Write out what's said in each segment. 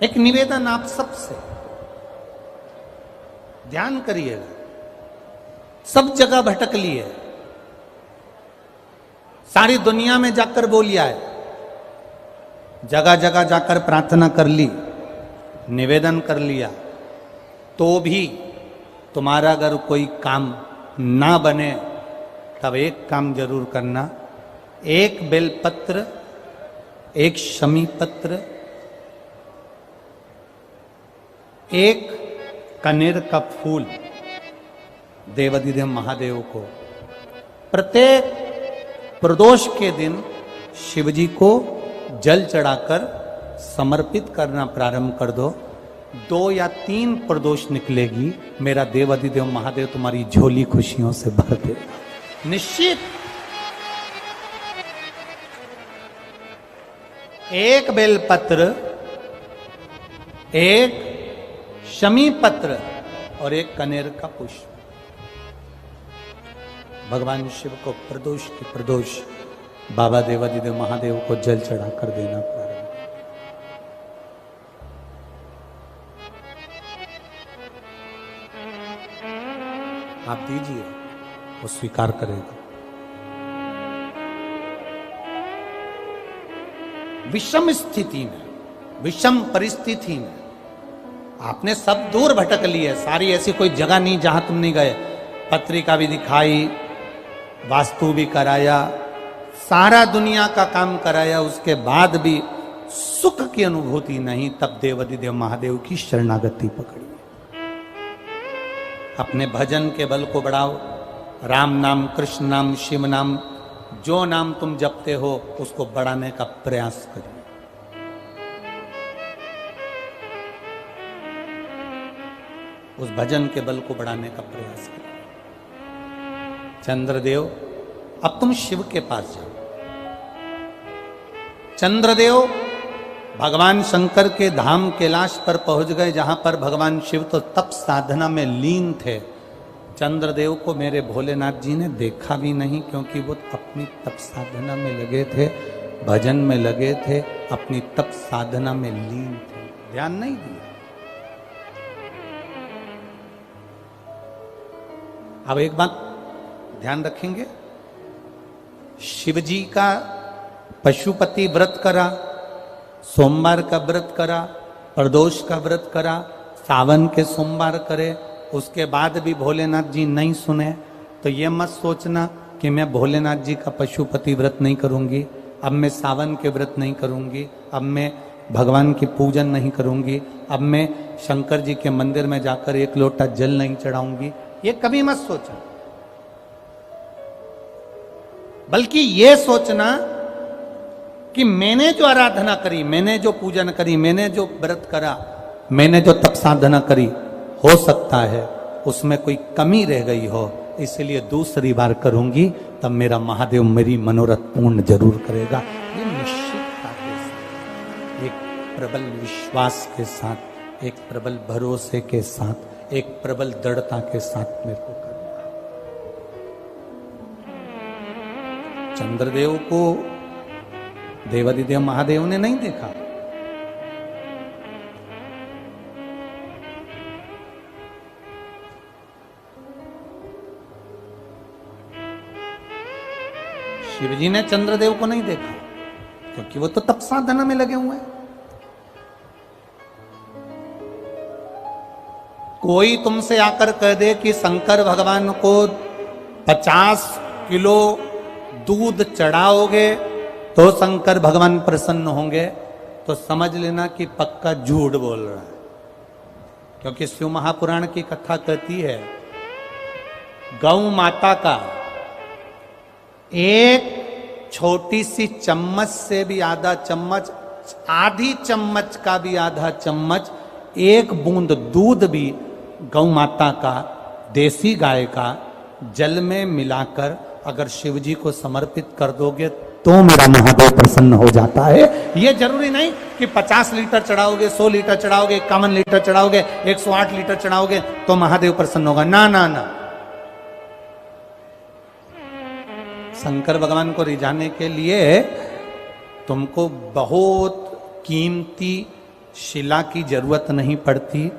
एक निवेदन आप सबसे, ध्यान करिएगा। सब जगह भटक लिए, सारी दुनिया में जाकर बोलिया है, जगह जगह जाकर प्रार्थना कर ली, निवेदन कर लिया, तो भी तुम्हारा अगर कोई काम ना बने, तब एक काम जरूर करना। एक बेलपत्र, एक शमी पत्र, एक कनेर का फूल देवाधिदेव महादेव को प्रत्येक प्रदोष के दिन शिवजी को जल चढ़ाकर समर्पित करना प्रारंभ कर दो। 2 या 3 प्रदोष निकलेगी, मेरा देवाधिदेव महादेव तुम्हारी झोली खुशियों से भर देगा निश्चित। एक बेलपत्र, एक शमी पत्र और एक कनेर का पुष्प भगवान शिव को प्रदोष की प्रदोष बाबा देवाधिदेव महादेव को जल चढ़ाकर देना प्रारंभ। आप दीजिए, वो स्वीकार करेगा। विषम स्थिति में, विषम परिस्थिति में आपने सब दूर भटक लिए, सारी ऐसी कोई जगह नहीं जहां तुम नहीं गए। पत्रिका भी दिखाई, वास्तु भी कराया, सारा दुनिया का काम कराया, उसके बाद भी सुख की अनुभूति नहीं। तब देवाधिदेव महादेव की शरणागति पकड़ी। अपने भजन के बल को बढ़ाओ, राम नाम, कृष्ण नाम, शिव नाम, जो नाम तुम जपते हो उसको बढ़ाने का प्रयास करिए। उस भजन के बल को बढ़ाने का प्रयास करिए। चंद्रदेव, अब तुम शिव के पास जाओ। चंद्रदेव भगवान शंकर के धाम कैलाश पर पहुंच गए, जहां पर भगवान शिव तो तप साधना में लीन थे। चंद्रदेव को मेरे भोलेनाथ जी ने देखा भी नहीं, क्योंकि वो अपनी तप साधना में लगे थे, भजन में लगे थे, अपनी तप साधना में लीन थे, ध्यान नहीं दिया। अब एक बात ध्यान रखेंगे, शिवजी का पशुपति व्रत करा, सोमवार का व्रत करा, प्रदोष का व्रत करा, सावन के सोमवार करे, उसके बाद भी भोलेनाथ जी नहीं सुने, तो ये मत सोचना कि मैं भोलेनाथ जी का पशुपति व्रत नहीं करूंगी, अब मैं सावन के व्रत नहीं करूंगी, अब मैं भगवान की पूजन नहीं करूंगी, अब मैं शंकर जी के मंदिर में जाकर 1 लोटा जल नहीं चढ़ाऊंगी। ये कभी मत सोचना, बल्कि ये सोचना कि मैंने जो आराधना करी, मैंने जो पूजन करी, मैंने जो व्रत करा, मैंने जो तप साधना करी, हो सकता है उसमें कोई कमी रह गई हो, इसलिए दूसरी बार करूंगी, तब मेरा महादेव मेरी मनोरथ पूर्ण जरूर करेगा। ये निश्चितता के साथ, एक प्रबल विश्वास के साथ, एक प्रबल भरोसे के साथ, एक प्रबल दृढ़ता के साथ मेरे को करना। चंद्रदेव को देवाधिदेव महादेव ने नहीं देखा, शिवजी ने चंद्रदेव को नहीं देखा, क्योंकि वो तो तप साधना में लगे हुए हैं। कोई तुमसे आकर कह दे कि शंकर भगवान को 50 किलो दूध चढ़ाओगे तो शंकर भगवान प्रसन्न होंगे, तो समझ लेना कि पक्का झूठ बोल रहा है। क्योंकि शिव महापुराण की कथा कहती है, गौ माता का एक छोटी सी चम्मच से भी आधा चम्मच, आधी चम्मच का भी आधा चम्मच, एक बूंद दूध भी गौ माता का, देसी गाय का जल में मिलाकर अगर शिवजी को समर्पित कर दोगे तो मेरा महादेव प्रसन्न हो जाता है। यह जरूरी नहीं कि 50 लीटर चढ़ाओगे, 100 लीटर चढ़ाओगे, 51 लीटर चढ़ाओगे, 108 लीटर चढ़ाओगे तो महादेव प्रसन्न होगा। ना ना ना, शंकर भगवान को रिझाने के लिए तुमको बहुत कीमती शिला की जरूरत नहीं पड़ती।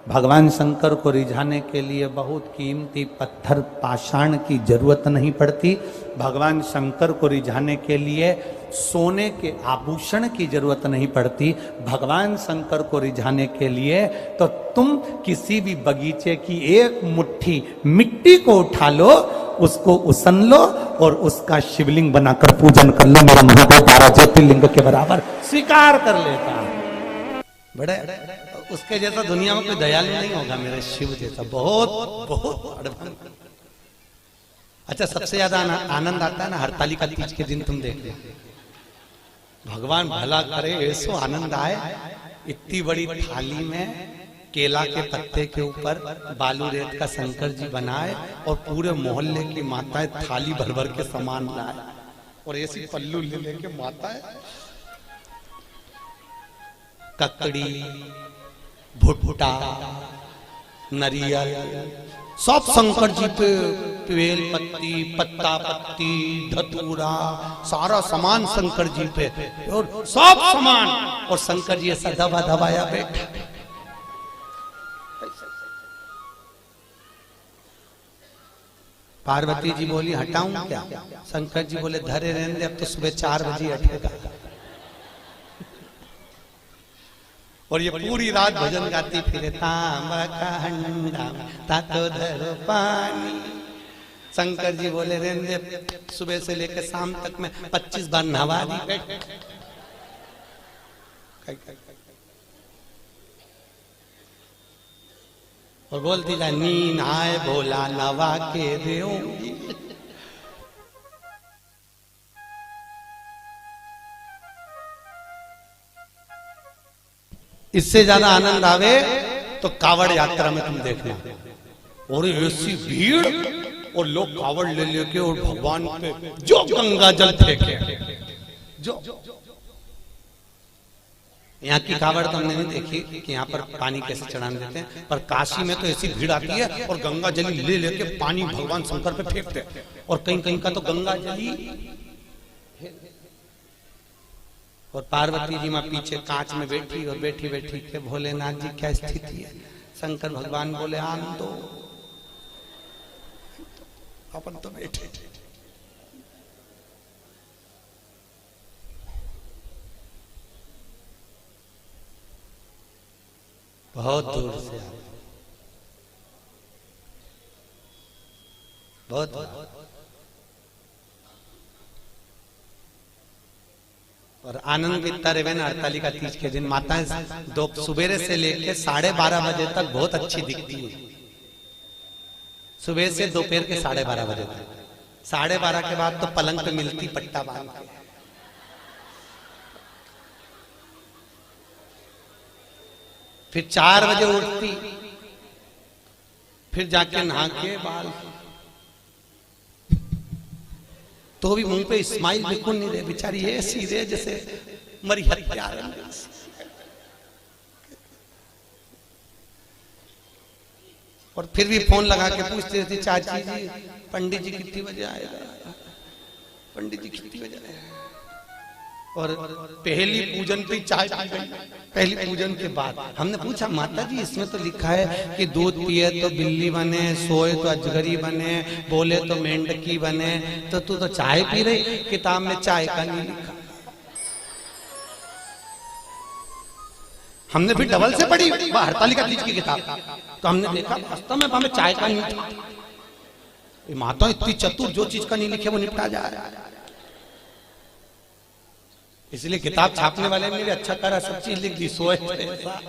भगवान शंकर को रिझाने के लिए बहुत कीमती पत्थर पाषाण की जरूरत नहीं पड़ती। भगवान शंकर को रिझाने के लिए सोने के आभूषण की जरूरत नहीं पड़ती। भगवान शंकर को रिझाने के लिए तो तुम किसी भी बगीचे की एक मुट्ठी मिट्टी को उठा लो, उसको उसन लो और उसका शिवलिंग बनाकर पूजन कर लो। मेरा महादेव 12 ज्योतिर्लिंग के बराबर स्वीकार कर लेता है। बड़े उसके जैसा दुनिया में कोई दयालु नहीं होगा मेरे शिव जैसा, बहुत बहुत। अच्छा, सबसे ज्यादा आनंद आता है ना हरतालिका तीज के दिन। तुम देख लो, भगवान भला करे ऐसो आनंद आए। इतनी बड़ी थाली में केला के पत्ते के ऊपर बालू रेत का शंकर जी बनाए और पूरे मोहल्ले की माताएं थाली भर भर के सामान लाए और ऐसी पल्लू ले लेके माताएं ककड़ी, भुट्टा, नरियल सब शंकर जी पे, बेल पत्ती, पत्ता पत्ती, धतूरा, सारा सामान शंकर जी पे और सब सामान। और शंकर जी ऐसा दबा दबाया बैठा। पार्वती जी बोली हटाऊं क्या? शंकर जी बोले धरे रहने दे, अब तो सुबह 4 बजे हटेगा। और ये पूरी रात भजन गाती फिरे, तांबा का हंडा तातो धरो पानी। शंकर जी बोले रहने दे, सुबह से लेकर शाम तक में 25 बार नहा दी। बैठ और बोलती जा, नींद आए भोला नवा के देऊंगी। इससे ज्यादा आनंद आवे तो कावड़ यात्रा में तुम देखना, और ऐसी भीड़ और लोग कावड़ ले लेके और भगवान पे जो गंगा जल फेंके। जो यहाँ की कावड़ तो हमने नहीं देखी कि यहाँ पर पानी कैसे चढ़ाने देते हैं, पर काशी में तो ऐसी भीड़ आती है और गंगा जली ले लेके पानी भगवान शंकर पे फेंकते हैं। और कहीं कहीं का तो गंगा जली और पार्वती जी माँ पीछे कांच में बैठी और बैठी बैठी के भोलेनाथ जी क्या स्थिति है। शंकर भगवान बोले आन दो, अपन तो बैठे। बहुत दूर से आए, बहुत। और आनंद इतना रहे ना हरतालिका तीज के दिन माताएं दो सुबेरे से लेके 12:30 बजे तक बहुत अच्छी दिखती है। सुबह से दोपहर के 12:30 बजे तक, 12:30 के बाद तो पलंग पे मिलती पट्टा बांध के। फिर 4 बजे उठती, फिर जाके नहा के बाल, तो भी मुंह पे स्माइल बिल्कुल नहीं रहे। बेचारी ऐसी रहे जैसे मरी हत्या। और फिर भी फोन लगा के पूछते रहती, चाची जी पंडित जी कितनी बजे आएगा, पंडित जी कितनी बजे आएगा। और पहली पूजन पे चाय पी गई। पहली पूजन के बाद हमने पूछा, माता जी इसमें तो लिखा है कि दूध पिए तो बिल्ली बने, सोए तो अजगरी बने, बोले तो मेंढकी बने, तो तू तो चाय पी रही, किताब में चाय का नहीं लिखा। हमने फिर डबल से पढ़ी हरतालिका तीज की किताब, तो हमने देखा वास्तव में हमें चाय का नहीं था। माता इतनी चतुर, जो चीज का नहीं लिखे वो निपटा जा रहा है। इसलिए किताब छापने वाले ने भी अच्छा करा, सब चीज लिख दी। सोए तो ऐसा,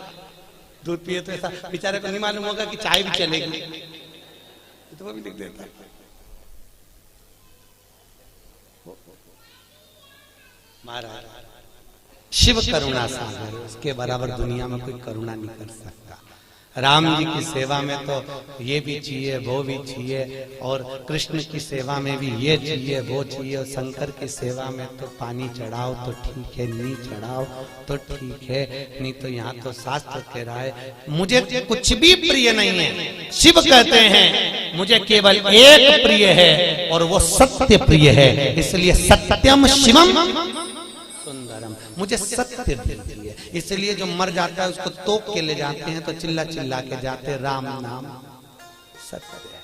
दूध पिए तो ऐसा। बेचारे को नहीं मालूम होगा कि चाय भी चलेगी, तो वो भी लिख देता। महाराज शिव करुणा सागर, उसके बराबर दुनिया में कोई करुणा नहीं कर सकता। राम जी की सेवा में तो ये भी चाहिए वो भी चाहिए, और कृष्ण की सेवा में भी ये चाहिए वो चाहिए, और शंकर की सेवा में तो पानी चढ़ाओ तो ठीक है, नहीं चढ़ाओ तो ठीक है, नहीं तो यहाँ तो शास्त्र कह रहा है मुझे कुछ भी प्रिय नहीं है। शिव कहते हैं मुझे केवल एक प्रिय है और वो सत्य प्रिय है, इसलिए सत्यम शिवम सुंदरम। मुझे सत्य दीजिए। इसलिए जो मर जाता है उसको तोप के ले जाते हैं तो चिल्ला चिल्ला के जाते, राम नाम सत्य है।